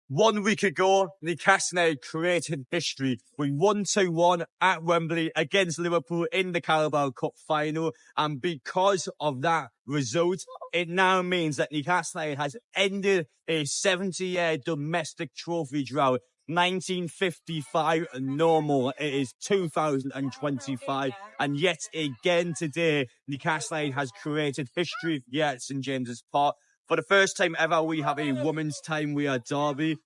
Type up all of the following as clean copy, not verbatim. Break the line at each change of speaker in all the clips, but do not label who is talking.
1 week ago, Newcastle United created history with 1-1 at Wembley against Liverpool in the Carabao Cup final. And because of that result, it now means that Newcastle United has ended a 70-year domestic trophy drought. 1955 and no more. It is 2025. And yet again today, Newcastle United has created history here at St James's Park. For the first time ever, we have a women's time we are derby.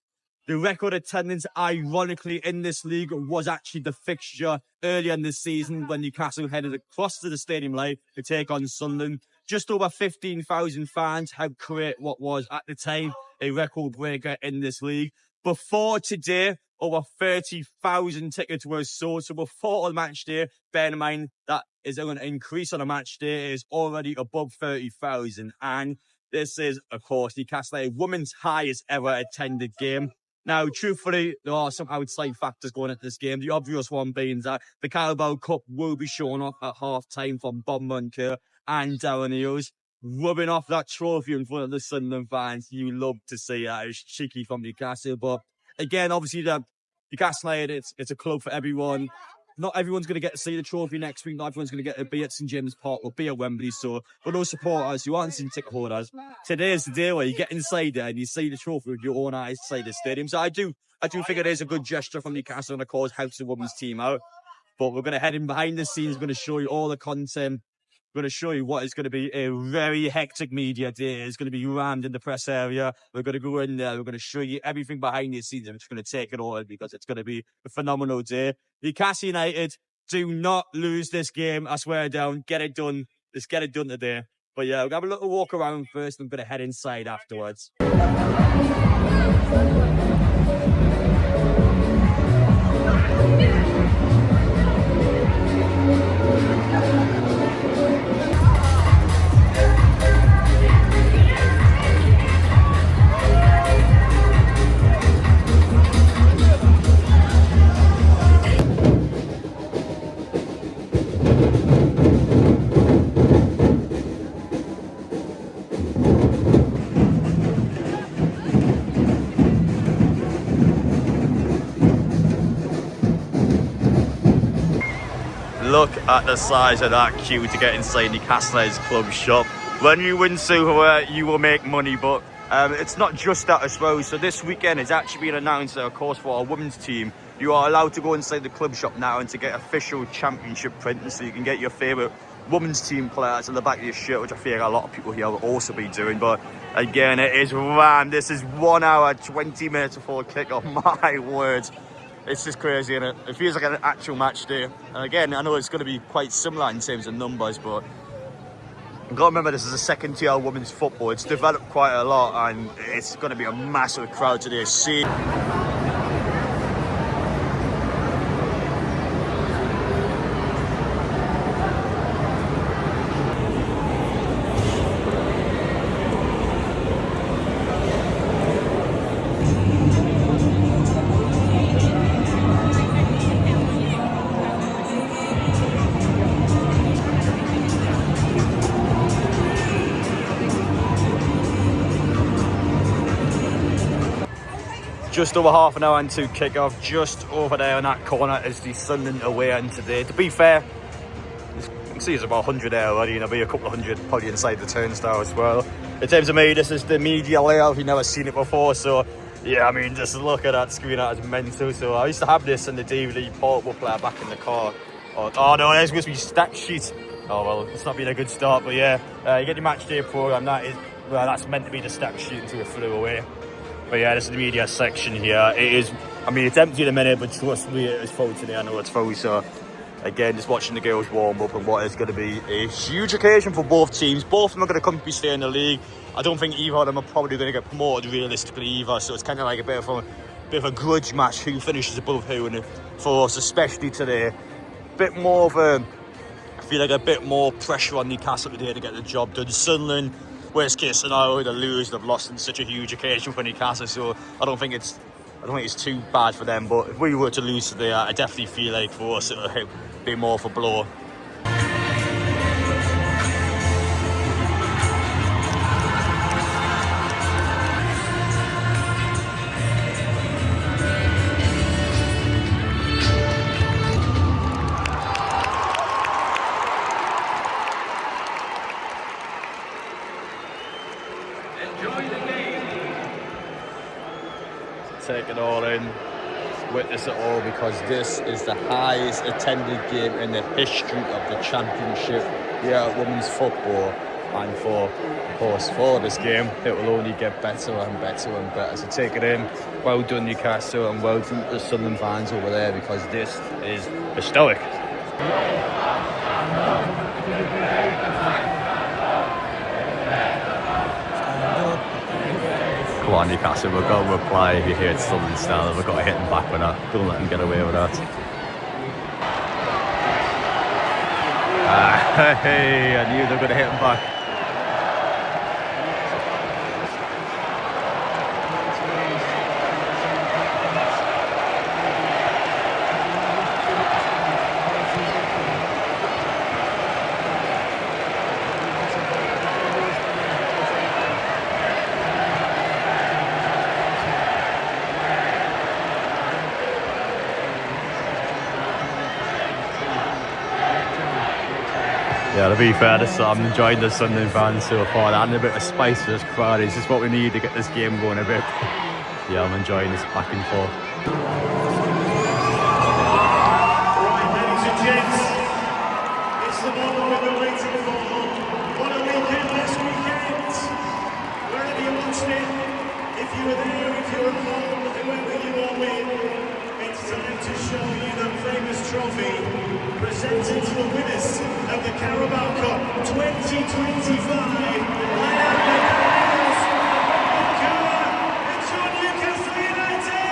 The record attendance, ironically, in this league was actually the fixture earlier in the season when Newcastle headed across to the Stadium Light to take on Sunderland. Just over 15,000 fans helped create what was, at the time, a record breaker in this league. Before today, over 30,000 tickets were sold. So before the match day, bear in mind that is going to increase on a match day. It is already above 30,000. And this is, of course, Newcastle United women's highest ever attended game. Now, truthfully, there are some outside factors going into this game. The obvious one being that the Carabao Cup will be shown off at half-time from Bob Moncur and Darren Eales, rubbing off that trophy in front of the Sunderland fans. You love to see that. It's cheeky from Newcastle. But again, obviously, the Newcastle United, it's a club for everyone. Not everyone's going to get to see the trophy next week. Not everyone's going to get to be at St James's Park or be at Wembley. So for those supporters who aren't seeing ticket holders, today is the day where you get inside there and you see the trophy with your own eyes inside the stadium. So I do think it is a good gesture from Newcastle and, of course, helps the women's team out. But we're going to head in behind the scenes. We're going to show you all the content. We're going to show you what is going to be a very hectic media day. It's going to be rammed in the press area. We're going to go in there. We're going to show you everything behind the scenes. I'm just going to take it all because it's going to be a phenomenal day. Newcastle United, do not lose this game. I swear down. Get it done. Let's get it done today. But yeah, we'll have a little walk around first. I'm going to head inside afterwards. Look at the size of that queue to get inside Newcastle United's club shop. When you win silverware, you will make money, but it's not just that as well. So this weekend it's actually been announced that, of course, for our women's team, you are allowed to go inside the club shop now and to get official championship printing, so you can get your favourite women's team players on the back of your shirt, which I feel a lot of people here will also be doing. But again, it is rammed. This is 1 hour, 20 minutes before kick-off. My words. It's just crazy, isn't it? It feels like an actual match day. And again, I know it's going to be quite similar in terms of numbers, but you've got to remember this is a second-tier women's football. It's developed quite a lot, and it's going to be a massive crowd today. See. Just over half an hour into kick-off. Just over there in that corner is the Sunderland away end today. To be fair, you can see there's about 100 there already, and there'll be a couple of hundred probably inside the turnstile as well. In terms of me, this is the media layout. You've never seen it before, so yeah, I mean, just look at that screen. That is mental. So I used to have this in the DVD portable player back in the car. Oh no, there's going to be stack sheets. Oh well, it's not been a good start, but yeah, you get your match day program. That's meant to be the stack sheet until it flew away. But yeah, this is the media section here. It is, I mean, it's empty in a minute, but trust me, it is full today. I know it's full. So again, just watching the girls warm up and what is going to be a huge occasion for both teams. Both of them are going to come to stay in the league. I don't think either of them are probably going to get promoted realistically either. So it's kind of like a bit of a grudge match, who finishes above who. And for us, especially today, a bit more of a, I feel like a bit more pressure on Newcastle today to get the job done. Sunderland, worst case scenario, they lose. They've lost in such a huge occasion for Newcastle, so I don't think it's too bad for them. But if we were to lose today, I definitely feel like for us it'll be more of a blow. take it all in, witness it all, because this is the highest attended game in the history of the championship here at women's football. And of course, for this game, it will only get better and better and better. So take it in. Well done, Newcastle, and well done to the Sunderland fans over there, because this is historic. Come on, Newcastle, we've got to reply if you hear it Sunderland style. We've got to hit them back with that. Don't let them get away with that. Hey, I knew they were going to hit them back. Yeah, to be fair, I'm enjoying the Sunderland fans so far. Adding a bit of spice to this crowd is just what we need to get this game going a bit. Yeah, I'm enjoying this back and forth.
Right, ladies and gents, it's the moment we've been waiting for. What a weekend this weekend! Wherever you watched it, if you were there, if you were at home, whoever you are with, it's time to show you the famous trophy presented to the winners of the Carabao Cup 2025. It's your Newcastle United!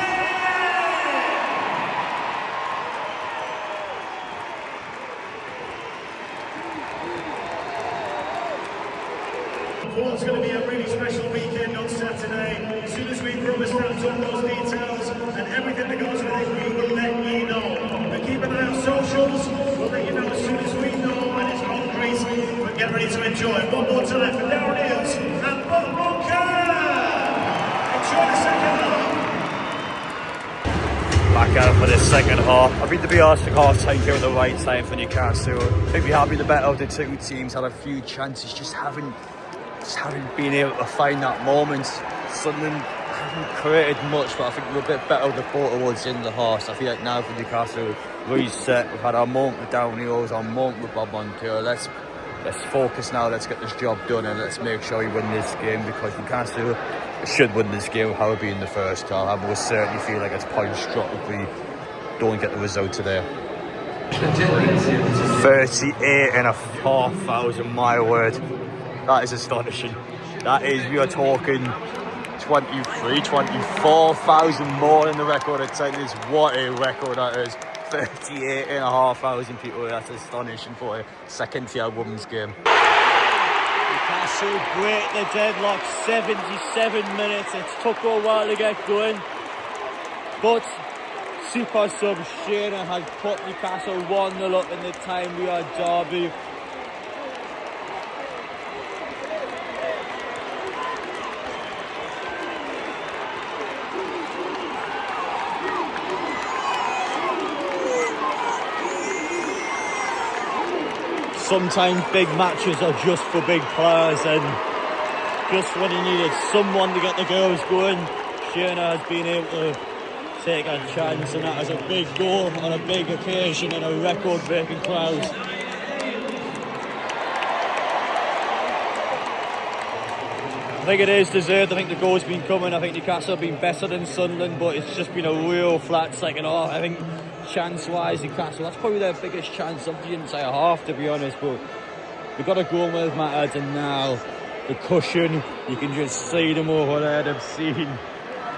Well, it's going to be a really special weekend on Saturday. As soon as we promised out on those details and everything that goes with it, we will let you know. But keep an eye on socials. We'll let you know as soon as we know when it's concrete. But get ready to enjoy. One more time for Darren Hills and Bob Bunker. Enjoy the second half.
Back out for the second half. I think to be honest, the half time came at the right time for Newcastle. I think we have been the better of the two teams, had a few chances, just haven't been able to find that moment. Sunderland haven't created much, but I think we're a bit better with the quarter towards in the half. So I feel like now for Newcastle, reset. We've had our moment with Darren Hills, our moment with Bob Bunker. Let's focus now. Let's get this job done, and let's make sure we win this game, because Newcastle should win this game. How it be in the first half, I will certainly feel like it's points drop if we don't get the result today. 38,500, my word. That is astonishing. That is, we are talking 24,000 more than the record at TYNE. What a record that is. 38,500 people. That's astonishing for a second tier women's game.
Newcastle break the deadlock, 77 minutes. It took a while to get going, but super sub Shayna has put Newcastle 1-0 up in the time we are derby. Sometimes big matches are just for big players, and just when you needed someone to get the girls going, Shayna has been able to take a chance, and that is a big goal on a big occasion in a record-breaking crowd. I think it is deserved. I think the goal's been coming. I think Newcastle have been better than Sunderland, but it's just been a real flat second half. I think chance-wise, Newcastle, that's probably their biggest chance of the entire half, to be honest, but we've got to go with matters, and now the cushion, you can just see them over there. They've seen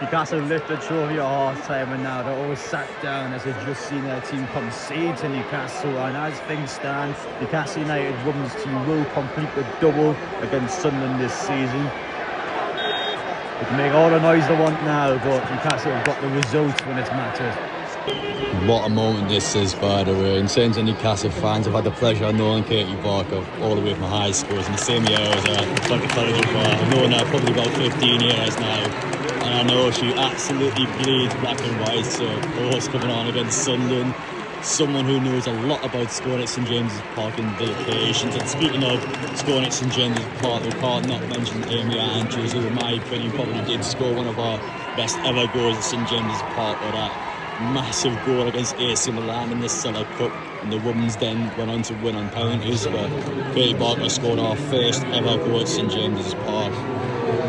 Newcastle lift the trophy at half-time, and now they're all sat down as they've just seen their team concede to Newcastle. And as things stand, Newcastle United women's team will complete the double against Sunderland this season. They can make all the noise they want now, but Newcastle have got the result when it's mattered.
What a moment this is, by the way. In terms of Newcastle fans, I've had the pleasure of knowing Katie Barker all the way from high schools. In the same year I was at college of I've known her probably about 15 years now. And I know she absolutely bleeds black and white. So, of course, coming on against Sunderland, someone who knows a lot about scoring at St James's Park and the occasions. And speaking of scoring at St James's Park, we can't not mention Amy Andrews, who in my opinion probably did score one of our best ever goals at St James's Park with that massive goal against AC Milan in the Cellar Cup, and the women's then went on to win on penalties. But Katie Barker scored our first ever goal at St James's Park.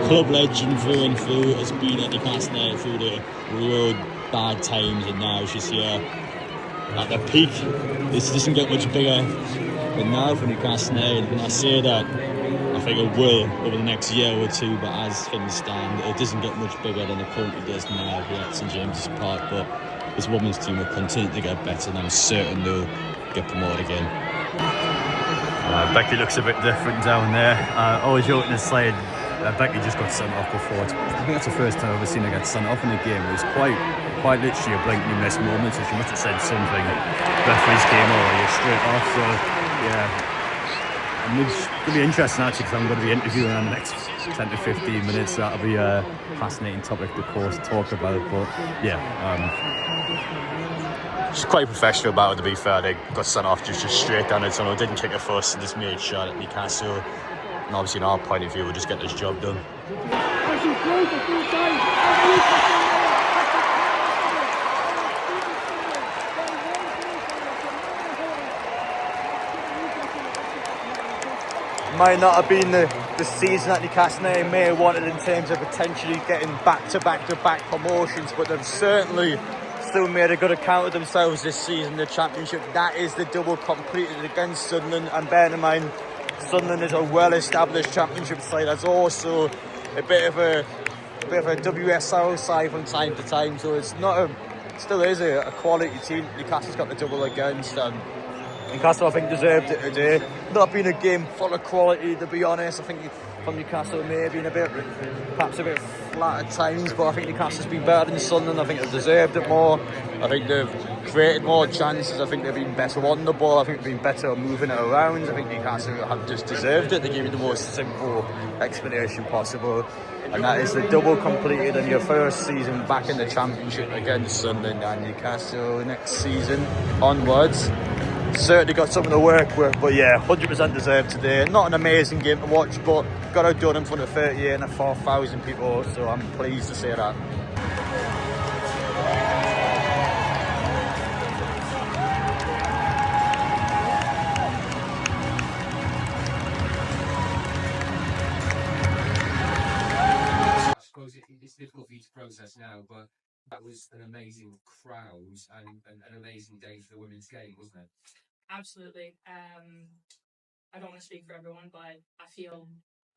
Club legend through and through, has been at Newcastle through the real bad times, and now she's here at the peak. This doesn't get much bigger than now for Newcastle. When I say that, I think it will over the next year or two, but as things stand, it doesn't get much bigger than it currently does now here at St James's Park. But this women's team will continue to get better, and I'm certain they'll get promoted again.
Becky looks a bit different down there. I was joking aside, Becky just got sent off before. I think that's the first time I've ever seen her get sent off in a game. It was quite literally a blankly missed moment, so she must have said something. Referees came over here straight off, so yeah. And it's going to be interesting actually, because I'm going to be interviewing her in the next 10 to 15 minutes, so that'll be a fascinating topic to talk about. But yeah, she's quite professional about it, to be fair. They got sent off just straight down the tunnel, didn't kick a fuss, and just made sure that Newcastle, and obviously in our point of view, we'll just get this job done.
Might not have been the season that Newcastle may have wanted in terms of potentially getting back-to-back promotions, but they've certainly still made a good account of themselves this season. The Championship, that is the double completed against Sunderland, and bear in mind, Sunderland is a well-established Championship side. There's also a bit of a WSL side from time to time, so it's not still is a quality team. Newcastle's got the double against, and Newcastle, I think, deserved it today. Not been a game full of quality, to be honest. I think from Newcastle may have been perhaps a bit flat at times, but I think Newcastle's been better than Sunderland. I think they've deserved it more. I think they've created more chances. I think they've been better on the ball. I think they've been better moving it around. I think Newcastle have just deserved it. They give you the most simple explanation possible, and that is the double completed in your first season back in the Championship against Sunderland, and Newcastle next season onwards. Certainly got something to work with, but yeah, 100% deserved today. Not an amazing game to watch, but got it done in front of 38,500 people, so I'm pleased to say that.
I suppose it's difficult for you to process now, but that was an amazing crowd and an amazing day for the women's game, wasn't it?
Absolutely. I don't want to speak for everyone, but I feel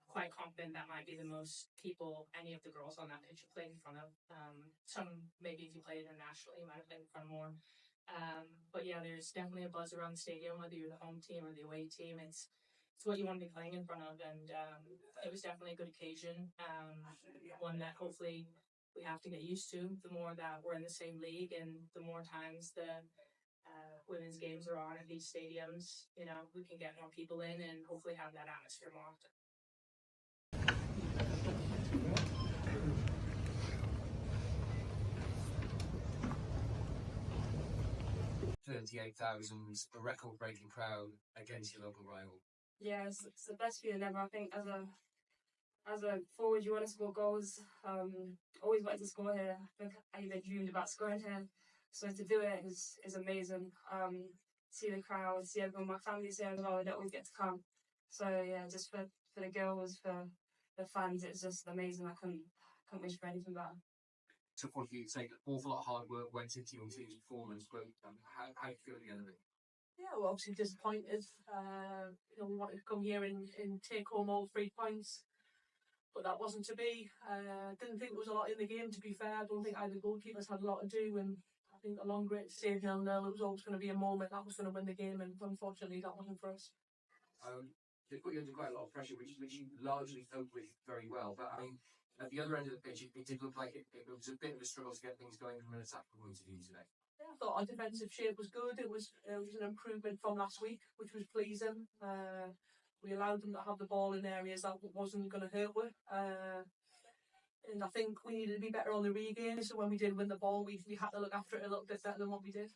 quite confident that might be the most people any of the girls on that pitch have played in front of. Some, maybe if you played internationally, might have played in front more. But yeah, there's definitely a buzz around the stadium, whether you're the home team or the away team. It's what you want to be playing in front of, and it was definitely a good occasion. One that hopefully we have to get used to. The more that we're in the same league, and the more times the women's games are on at these stadiums, we can get more people in and hopefully have that atmosphere more often.
38,000, a record-breaking crowd against your local rival.
Yeah, it's the best feeling ever. I think as a forward, you want to score goals. Always wanted to score here. I think I even dreamed about scoring here. So to do it is amazing. See the crowd, see everyone. My family's here as well. They don't always get to come. So yeah, just for the girls, for the fans, it's just amazing. I couldn't wish for anything better.
Took one for you to take an awful lot of hard work went into your team's performance, but how do you feel at the end of it?
Yeah, well, obviously disappointed. We wanted to come here and take home all 3 points, but that wasn't to be. Didn't think there was a lot in the game, to be fair. I don't think either goalkeepers had a lot to do, and I think the longer it stayed 0-0, it was always going to be a moment that was going to win the game, and unfortunately that wasn't for us.
They put you under quite a lot of pressure, which you largely coped with very well, but I mean, at the other end of the pitch, it did look like it was a bit of a struggle to get things going from an attacking point of view today.
Yeah, I thought our defensive shape was good. It was an improvement from last week, which was pleasing. We allowed them to have the ball in areas that wasn't going to hurt with. And I think we needed to be better on the regain. So when we did win the ball, we had to look after it a little bit better than what we did.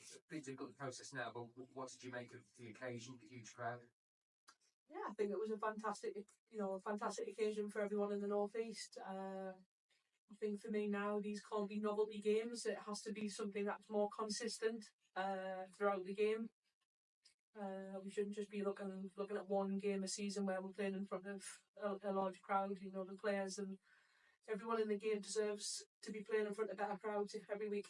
It's a bit difficult process now, but what did you make of the occasion, the huge crowd?
Yeah, I think it was a fantastic occasion for everyone in the northeast. I think for me now, these can't be novelty games. It has to be something that's more consistent throughout the game. We shouldn't just be looking at one game a season where we're playing in front of a large crowd. You know, the players and everyone in the game deserves to be playing in front of better crowds every week.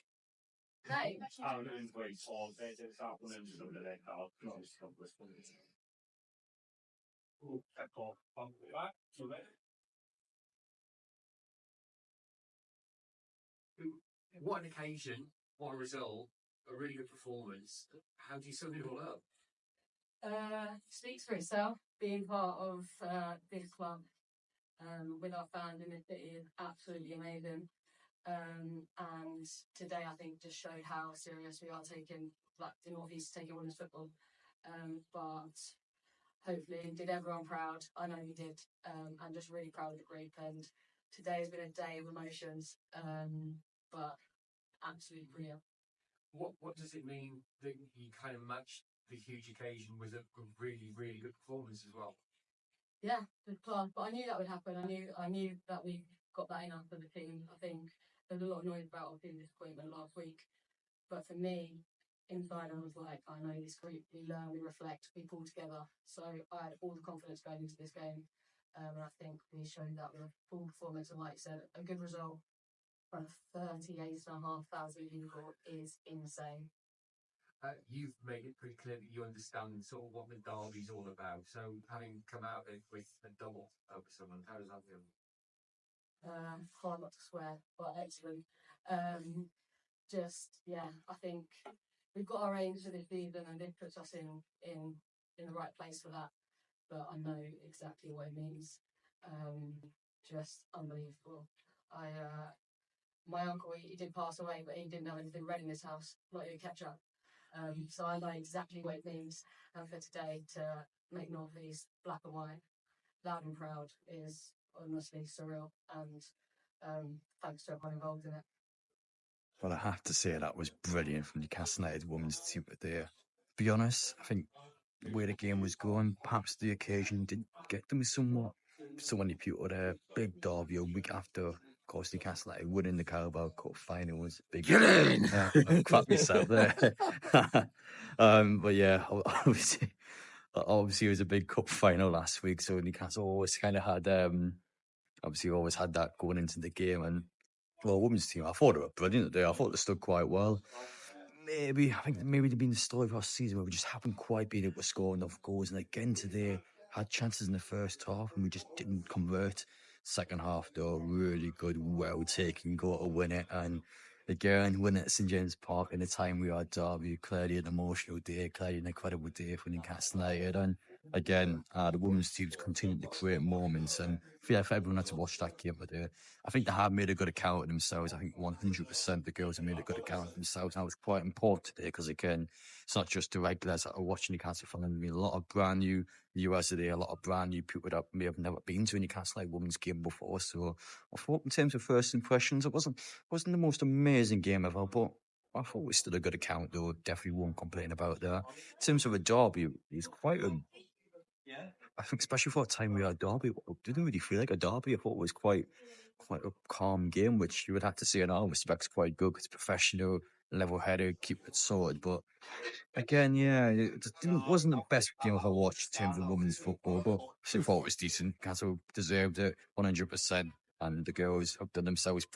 What an occasion, what a result, a really good performance. How do you sum it all up?
Speaks for itself. Being part of this club with our fans in the city is absolutely amazing. And today, I think, just showed how serious we are taking, like the North East taking women's football. But hopefully, did everyone proud. I know you did. I'm just really proud of the group. And today has been a day of emotions, but absolutely brilliant.
What does it mean that you kind of matched the huge occasion with a really, really good performance as well?
Yeah, good plan. But I knew that would happen. I knew that we got that enough for the team. I think there's a lot of noise about our team disappointment last week. But for me, inside I was like, I know this group, we learn, we reflect, we pull together. So I had all the confidence going into this game. And I think we showed that with a full performance. And like you said, a good result from 38,500 people is insane.
You've made it pretty clear that you understand sort of what the derby's all about. So having come out of it with a double over Sunderland, how does that feel?
Hard not to swear, but excellent. I think we've got our aims for this season, and it puts us in the right place for that. But I know exactly what it means. Just unbelievable. My uncle, he did pass away, but he didn't have anything red in his house, not even ketchup. So I know exactly what it means. And for today, to make North East black and white, loud and proud, is honestly surreal. And thanks to everyone involved in it.
Well, I have to say that was brilliant from the Newcastle United women's team there. To be honest, I think the way the game was going, perhaps the occasion did get them somewhat. So many people there, big derby a week after, of course, Newcastle United winning the Carabao Cup final was big. Get in! Crap myself there. But yeah, obviously it was a big cup final last week, so Newcastle always kind of had, always had that going into the game. And well, women's team, I thought they were brilliant today. I thought they stood quite well. I think maybe they've been the story of our season where we just haven't quite been able to score enough goals. And again today, had chances in the first half and we just didn't convert. Second half, though, really good, well-taken goal to win it. And again, winning at St James Park in the time we had derby, clearly an emotional day, clearly an incredible day for Newcastle United. And again, the women's team's continued to create moments. And if everyone had to watch that game today, I think they have made a good account of themselves. I think 100% the girls have made a good account of themselves. And that was quite important today because, again, it's not just the regulars that are watching Newcastle from. I mean, a lot of brand new viewers today, a lot of brand new people that may have never been to a Newcastle women's game before. So I thought in terms of first impressions, it wasn't the most amazing game ever, but I thought we still a good account, though. Definitely won't complain about that. In terms of a derby, it's quite a... I think especially for a time we had derby, it didn't really feel like a derby. I thought it was quite a calm game, which you would have to say in all respects quite good. It's professional, level-headed, keep it sorted. But again, yeah, it wasn't the best game I've watched in terms of women's football, but I still thought it was decent. Castle deserved it 100%, and the girls have done themselves proud.